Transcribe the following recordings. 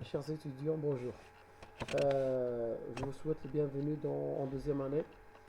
Chers étudiants, bonjour. Je vous souhaite le bienvenue en deuxième année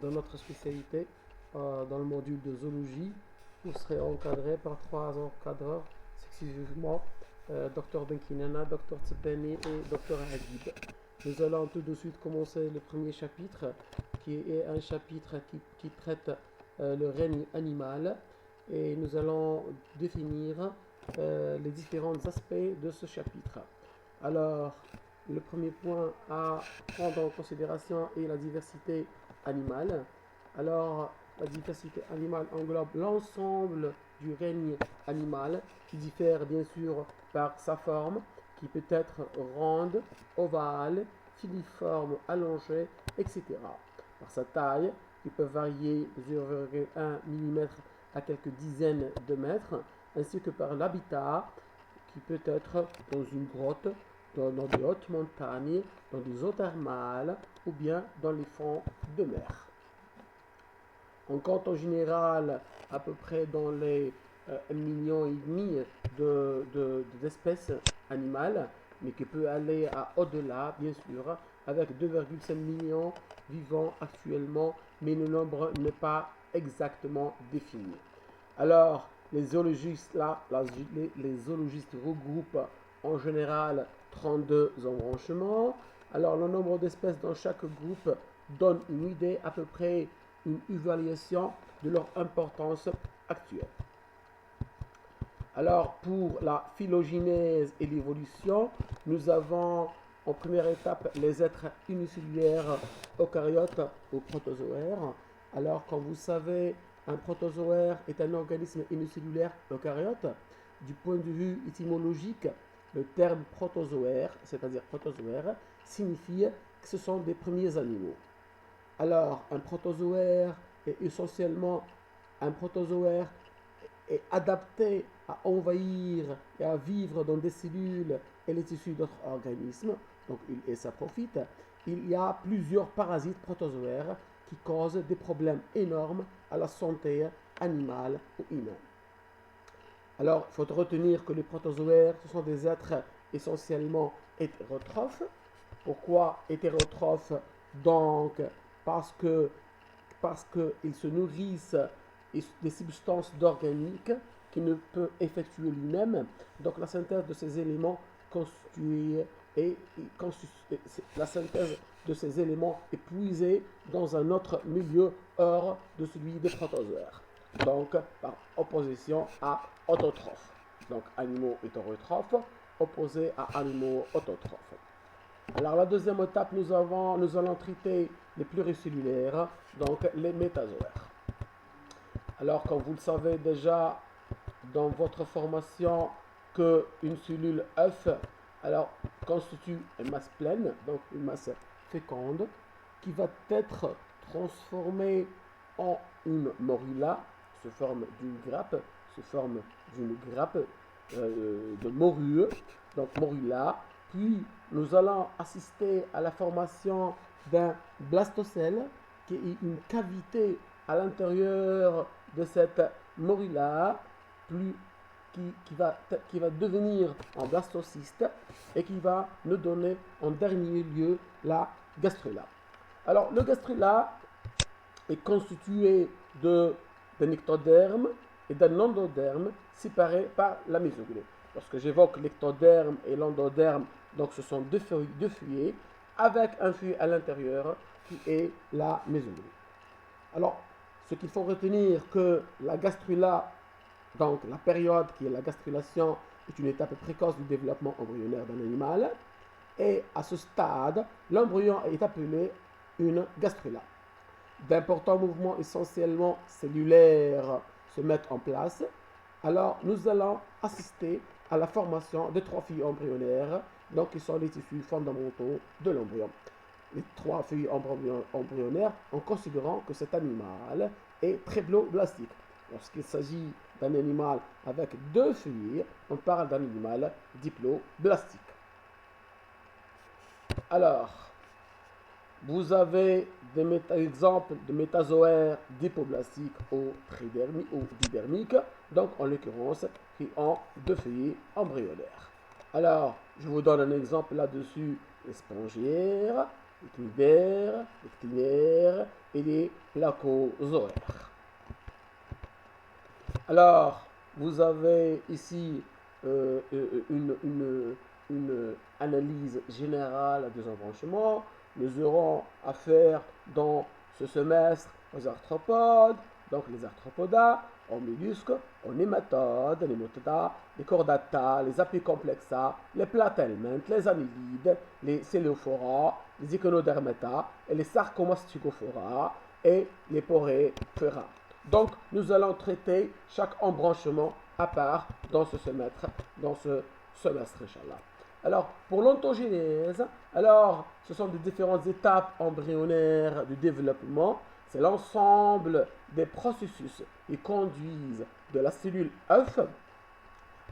dans notre spécialité, dans le module de zoologie. Vous serez encadré par trois encadreurs, successivement Dr Benkinana, Dr Tsebeni et Dr Hadid. Nous allons tout de suite commencer le premier chapitre, qui est un chapitre qui traite le règne animal, et nous allons définir les différents aspects de ce chapitre. Alors, le premier point à prendre en considération est la diversité animale. Alors, la diversité animale englobe l'ensemble du règne animal qui diffère bien sûr par sa forme, qui peut être ronde, ovale, filiforme, allongée, etc. Par sa taille, qui peut varier de 0,1 mm à quelques dizaines de mètres, ainsi que par l'habitat, qui peut être dans une grotte, dans des hautes montagnes, dans des eaux thermales ou bien dans les fonds de mer. On compte en général à peu près dans les 1,5 million d'espèces animales, mais qui peut aller à au-delà, bien sûr, avec 2,5 millions vivant actuellement, mais le nombre n'est pas exactement défini. Alors, les zoologistes regroupent en général 32 embranchements. Alors, le nombre d'espèces dans chaque groupe donne une idée, à peu près une évaluation de leur importance actuelle. Alors, pour la phylogénèse et l'évolution, nous avons en première étape les êtres unicellulaires eucaryotes ou protozoaires. Alors, comme vous savez, un protozoaire est un organisme unicellulaire eucaryote. Du point de vue étymologique, le terme protozoaire, c'est-à-dire protozoaire, signifie que ce sont des premiers animaux. Alors, un protozoaire est essentiellement un protozoaire est adapté à envahir et à vivre dans des cellules et les tissus d'autres organismes, donc ça profite. Il y a plusieurs parasites protozoaires qui causent des problèmes énormes à la santé animale ou humaine. Alors, il faut retenir que les protozoaires, ce sont des êtres essentiellement hétérotrophes. Pourquoi hétérotrophes? Donc, parce qu'ils se nourrissent des substances organiques qu'il ne peut effectuer lui-même. Donc la synthèse de ces éléments la synthèse de ces éléments est puisée dans un autre milieu hors de celui des protozoaires. Donc par opposition à autotrophes. Donc animaux hétérotrophes opposés à animaux autotrophes. Alors la deuxième étape, nous allons traiter les pluricellulaires, donc les métazoaires. Alors, comme vous le savez déjà dans votre formation, qu'une cellule œuf constitue une masse pleine, donc une masse féconde, qui va être transformée en une morula, sous forme d'une grappe, de morue, donc morula. Puis nous allons assister à la formation d'un blastocèle, qui est une cavité à l'intérieur de cette morula, qui va devenir un blastocyste et qui va nous donner en dernier lieu la gastrula. Alors le gastrula est constitué d'un ectoderme et d'un endoderme séparés par la mésoglée. Lorsque j'évoque l'ectoderme et l'endoderme, donc ce sont deux feuillets avec un feuillet à l'intérieur qui est la mésoglée. Alors, ce qu'il faut retenir, que la gastrula, donc la période qui est la gastrulation, est une étape précoce du développement embryonnaire d'un animal. Et à ce stade, l'embryon est appelé une gastrula. D'importants mouvements essentiellement cellulaires se mettent en place. Alors, nous allons assister à la formation de trois feuilles embryonnaires, donc qui sont les tissus fondamentaux de l'embryon. Les trois feuilles embryonnaires en considérant que cet animal est trébloblastique. Lorsqu'il s'agit d'un animal avec deux feuillets, on parle d'un animal diploblastique. Alors, vous avez des exemples de métazoaires dipoblastiques ou didermiques, donc en l'occurrence qui ont deux feuillets embryonnaires. Alors, je vous donne un exemple là-dessus. Les spongiaires, les cnidaires, les ctinaires et les placozoaires. Alors, vous avez ici une analyse générale des embranchements. Nous aurons affaire dans ce semestre aux arthropodes, donc les arthropoda, aux mollusques, aux nématodes, les nematoda, les chordata, les apicomplexa, les platelminthes, les annelides, les célophora, les iconodermata et les sarcomastigophora et les poréphora. Donc, nous allons traiter chaque embranchement à part dans ce semestre, Inch'Allah. Alors, pour l'ontogénèse, alors, ce sont des différentes étapes embryonnaires du développement. C'est l'ensemble des processus qui conduisent de la cellule œuf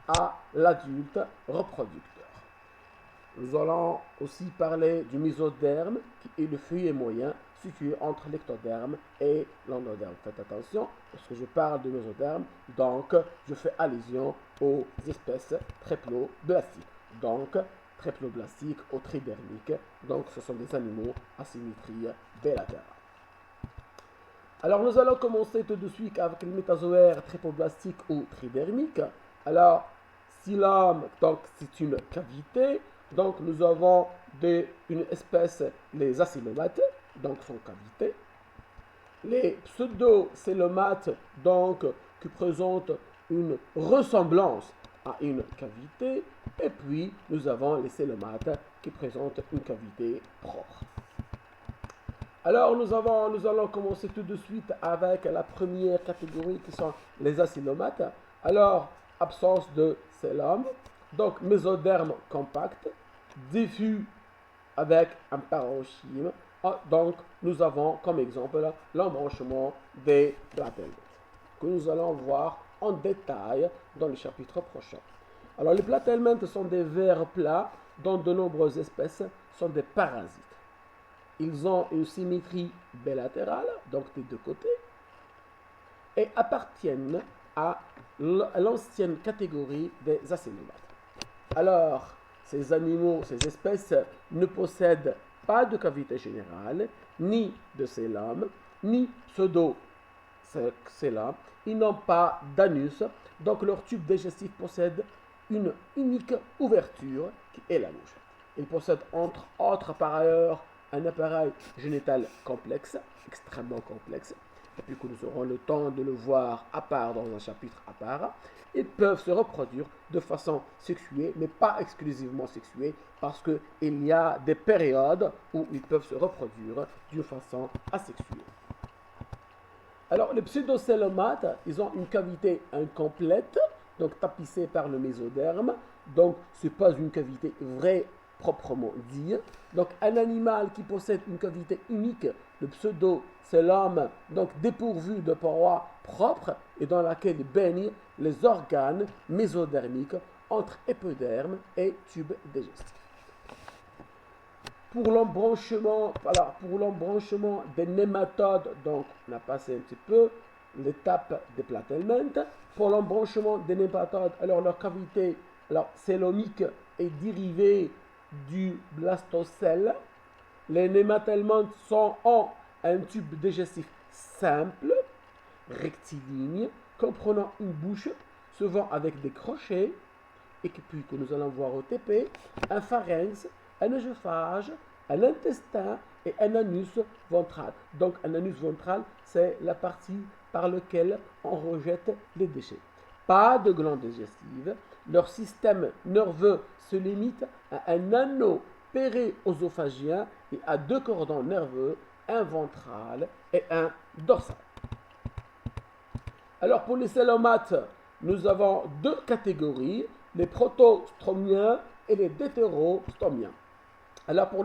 à l'adulte reproducteur. Nous allons aussi parler du mésoderme, qui est le feuillet moyen situé entre l'ectoderme et l'endoderme. Faites attention, lorsque je parle de mésoderme, donc je fais allusion aux espèces tréploblastiques. Donc, tréploblastiques ou tridermiques, donc ce sont des animaux à symétrie bilatérale. Alors, nous allons commencer tout de suite avec le métazoaire tréploblastique ou tridermique. Alors, si l'homme, donc c'est une cavité, donc nous avons une espèce, les acélomates, donc sont cavités. Les pseudo-célomates, donc qui présentent une ressemblance à une cavité. Et puis nous avons les célomates qui présentent une cavité propre. Alors nous allons commencer tout de suite avec la première catégorie qui sont les acélomates. Alors, absence de célome, donc mésoderme compact, diffus avec un parenchyme. Donc, nous avons comme exemple l'embranchement des platelminthes, que nous allons voir en détail dans le chapitre prochain. Alors, les platelminthes sont des vers plats dont de nombreuses espèces sont des parasites. Ils ont une symétrie bilatérale, donc des deux côtés, et appartiennent à l'ancienne catégorie des acélomates. Alors, ces animaux, ces espèces ne possèdent pas de cavité générale, ni de célome, ni pseudo-célome. Ils n'ont pas d'anus, donc leur tube digestif possède une unique ouverture qui est la bouche. Ils possèdent entre autres par ailleurs un appareil génital complexe, extrêmement complexe, et puis que nous aurons le temps de le voir à part dans un chapitre à part. Ils peuvent se reproduire de façon sexuée, mais pas exclusivement sexuée, parce qu'il y a des périodes où ils peuvent se reproduire d'une façon asexuée. Alors, les pseudocélomates, ils ont une cavité incomplète, donc tapissée par le mésoderme, donc ce n'est pas une cavité vraie proprement dit. Donc, un animal qui possède une cavité unique, le pseudocélome, donc dépourvu de parois propres et dans laquelle baignent les organes mésodermiques entre épiderme et tube digestif. Pour l'embranchement des nématodes, donc on a passé un petit peu l'étape des platelminthes. Pour l'embranchement des nématodes, alors leur cavité célomique est dérivée du blastocèle. Les nématelminthes ont un tube digestif simple, rectiligne, comprenant une bouche, souvent avec des crochets, et puis que nous allons voir au TP, un pharynx, un œsophage, un intestin et un anus ventral. Donc un anus ventral, c'est la partie par laquelle on rejette les déchets. Pas de glande digestive. Leur système nerveux se limite à un anneau péréosophagien et à deux cordons nerveux, un ventral et un dorsal. Alors pour les célomates, nous avons deux catégories, les protostomiens et les deutérostomiens. Alors pour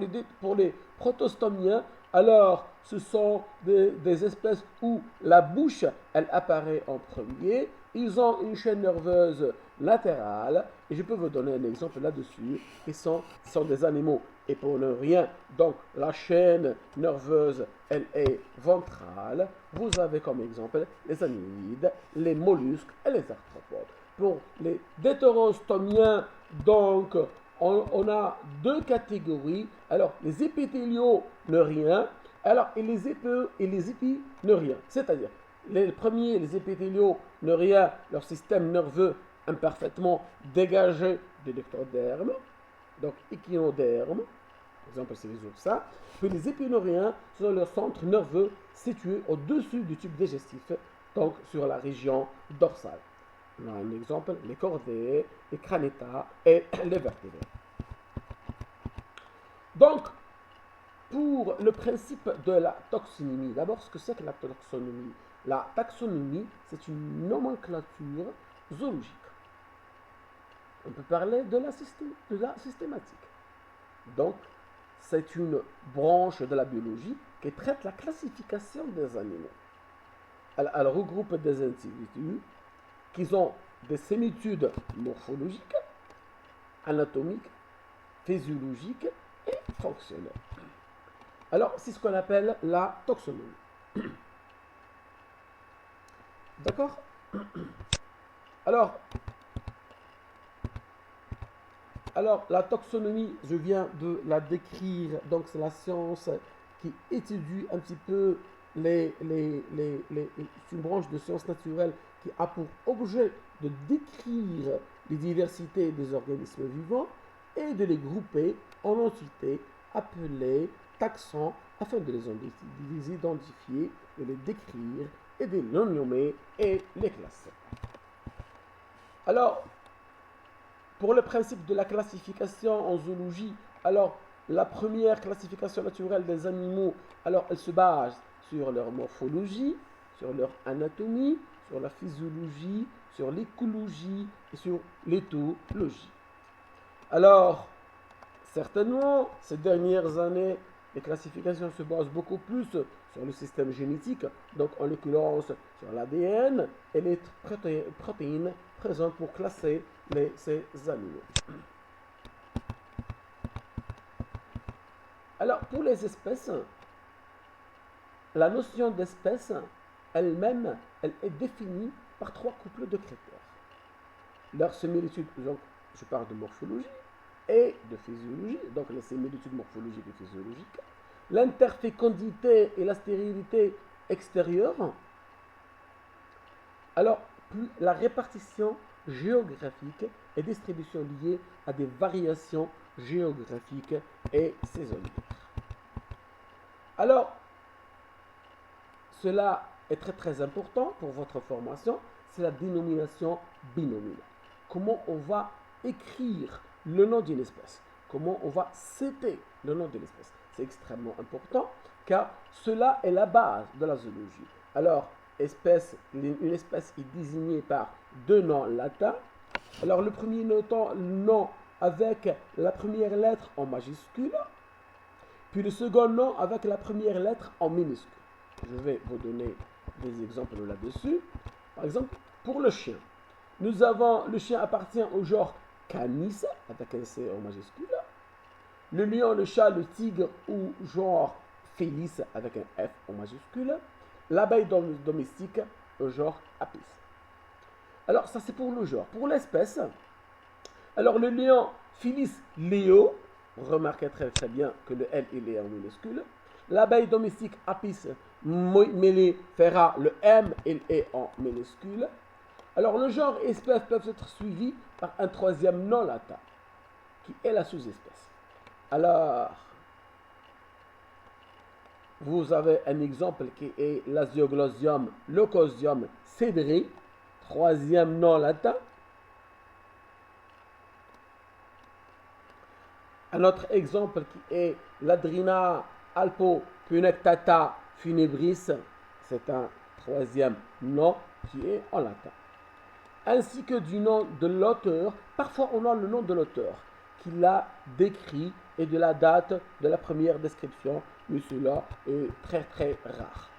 les protostomiens, alors ce sont des espèces où la bouche, elle apparaît en premier. Ils ont une chaîne nerveuse latérale, et je peux vous donner un exemple là-dessus. Ils sont des animaux épauleriens, donc la chaîne nerveuse, elle est ventrale. Vous avez comme exemple les annelides, les mollusques et les arthropodes. pour les deutérostomiens, donc, on a deux catégories. Alors, les épithéliaux-neuriens, alors, et les épinuriens. C'est-à-dire, les premiers, les épithéliaux-neuriens, leur système nerveux imparfaitement dégagé de l'ectoderme, donc échinoderme, par exemple, c'est les oursins. Puis les épinuriens sont leur centre nerveux situé au-dessus du tube digestif, donc sur la région dorsale. On a un exemple, les chordés, les craniata et les vertébrés. Donc, pour le principe de la taxonomie, d'abord, ce que c'est que la taxonomie? La taxonomie, c'est une nomenclature zoologique. On peut parler de la systématique. Donc, c'est une branche de la biologie qui traite la classification des animaux. Elle regroupe des individus qui ont des similitudes morphologiques, anatomiques, physiologiques et fonctionnelles. Alors, c'est ce qu'on appelle la taxonomie. D'accord? Alors, la taxonomie, je viens de la décrire, donc c'est la science qui étudie un petit peu c'est une branche de sciences naturelles qui a pour objet de décrire les diversités des organismes vivants et de les grouper en entités appelées taxons afin de les identifier, de les décrire et de les nommer et les classer. Alors, pour le principe de la classification en zoologie, alors la première classification naturelle des animaux, alors elle se base sur leur morphologie, sur leur anatomie, sur la physiologie, sur l'écologie et sur l'éthologie. Alors, certainement, ces dernières années, les classifications se basent beaucoup plus sur le système génétique, donc en l'occurrence sur l'ADN et les protéines présentes pour classer ces animaux. Alors, pour les espèces, la notion d'espèce elle-même, elle est définie par trois couples de critères. Leur similitude, donc je parle de morphologie et de physiologie, donc les similitudes morphologiques et physiologiques, l'interfécondité et la stérilité extérieure, alors puis la répartition géographique et distribution liée à des variations géographiques et saisonnières. Alors, cela est très très important pour votre formation, c'est la dénomination binomiale. Comment on va écrire le nom d'une espèce? Comment on va citer le nom de l'espèce? C'est extrêmement important car cela est la base de la zoologie. Alors, une espèce est désignée par deux noms latins. Alors, le premier nom avec la première lettre en majuscule, puis le second nom avec la première lettre en minuscule. Je vais vous donner des exemples là-dessus. Par exemple, pour le chien, le chien appartient au genre Canis, avec un C en majuscule. Le lion, le chat, le tigre ou genre Felis, avec un F en majuscule. L'abeille domestique, au genre Apis. Alors, ça c'est pour le genre. Pour l'espèce, alors le lion Felis Leo, remarquez très très bien que le L il est en minuscule. L'abeille domestique Apis mellifera, le M il est en minuscule. Alors le genre et espèce peuvent être suivis par un troisième nom latin, qui est la sous-espèce. Alors, vous avez un exemple qui est l'Asioglossium leucosium cedri, troisième nom latin. Un autre exemple qui est l'Adrina alpopunectata funebris, c'est un troisième nom qui est en latin. Ainsi que du nom de l'auteur, parfois on a le nom de l'auteur qui l'a décrit et de la date de la première description, mais cela est très très rare.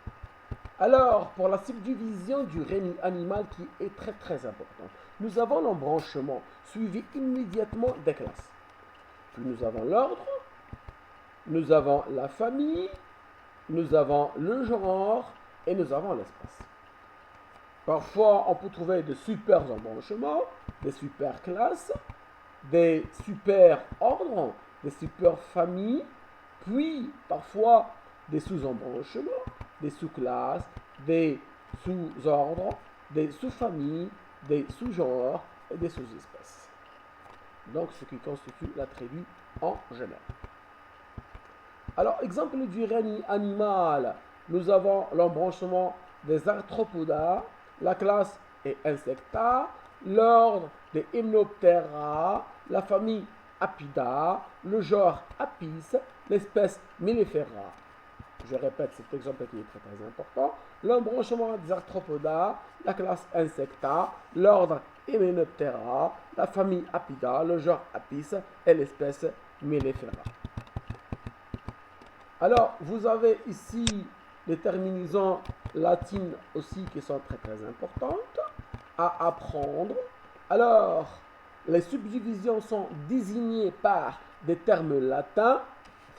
Alors, pour la subdivision du règne animal qui est très très important, nous avons l'embranchement suivi immédiatement des classes. Puis nous avons l'ordre, nous avons la famille, nous avons le genre et nous avons l'espèce. Parfois, on peut trouver de super embranchements, des super classes, des super ordres, des super familles, puis parfois des sous-embranchements, des sous-classes, des sous-ordres, des sous-familles, des sous-genres et des sous-espèces. Donc, ce qui constitue la tribu en général. Alors, exemple du règne animal, nous avons l'embranchement des arthropoda, la classe est Insecta, l'ordre des Hymenoptera, la famille Apida, le genre Apis, l'espèce Mellifera. Je répète cet exemple qui est très très important. L'embranchement des arthropoda, la classe Insecta, l'ordre Hymenoptera, la famille Apida, le genre Apis et l'espèce Mellifera. Alors, vous avez ici les terminaisons latines aussi qui sont très très importantes à apprendre. Alors, les subdivisions sont désignées par des termes latins.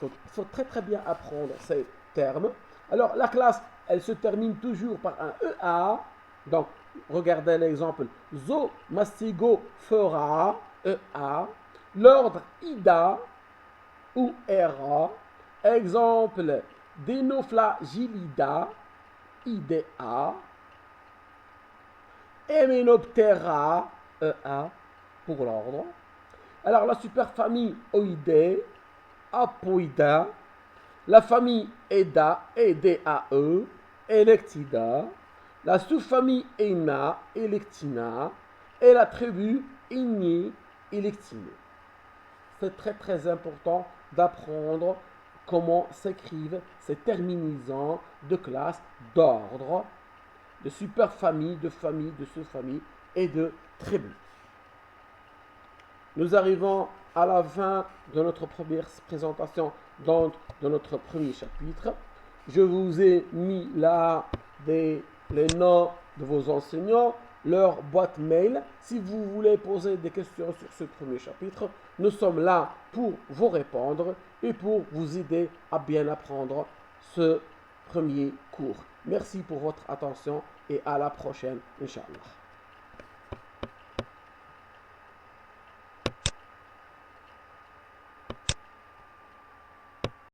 Il faut très très bien apprendre ces termes. Alors, la classe, elle se termine toujours par un EA. Donc, regardez l'exemple. Zo, mastigo, fera, EA. L'ordre IDA ou ERA. Exemple, Dinoflagellida, IDA, Hymenoptera, EA, pour l'ordre. Alors, la superfamille Oidae, Apoida, la famille Eda, EDAE, Electida, la sous-famille Ena, Electina, et la tribu Igni, Electine. C'est très très important d'apprendre comment s'écrivent ces terminaisons de classe, d'ordre, de superfamille, de famille, de sous-famille et de tribu. Nous arrivons à la fin de notre première présentation, donc de notre premier chapitre. Je vous ai mis là les noms de vos enseignants, leur boîte mail. Si vous voulez poser des questions sur ce premier chapitre, nous sommes là pour vous répondre et pour vous aider à bien apprendre ce premier cours. Merci pour votre attention et à la prochaine, Inch'Allah.